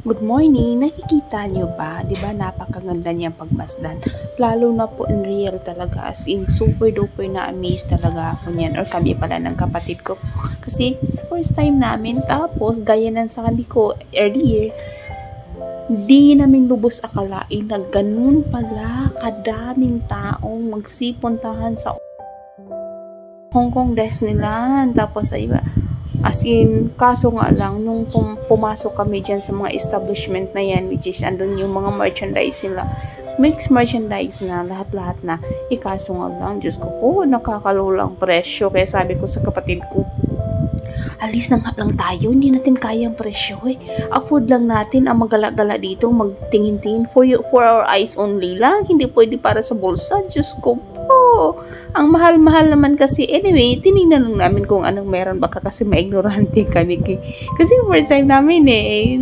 Good morning, nakikita niyo ba? 'Di ba napakaganda niyang pagmasdan. Lalo na po in real talaga, as in super duper na-amaze talaga ako niyan or kami pala ng kapatid ko. Kasi it's first time namin tapos gaya ng sabi ko earlier, di namin lubos akalain na ganun pala kadaming taong magsipuntahan sa Hong Kong Disneyland. Tapos ay as in, kaso nga lang, nung pumasok kami dyan sa mga establishment na yan, which is andun yung mga merchandise nila, mixed merchandise na, lahat-lahat na. Ikaso nga lang, Diyos ko po, nakakalulang presyo. Kaya sabi ko sa kapatid ko, alis na nga lang tayo, hindi natin kayang presyo eh. Afford lang natin ang magala-gala dito, magtingin-tingin for our eyes only lang. Hindi pwede para sa bulsa, Diyos ko po. Ang mahal-mahal naman kasi. Anyway, tinignan lang namin kung anong meron. Baka kasi maignorante kami. Kasi first time namin eh.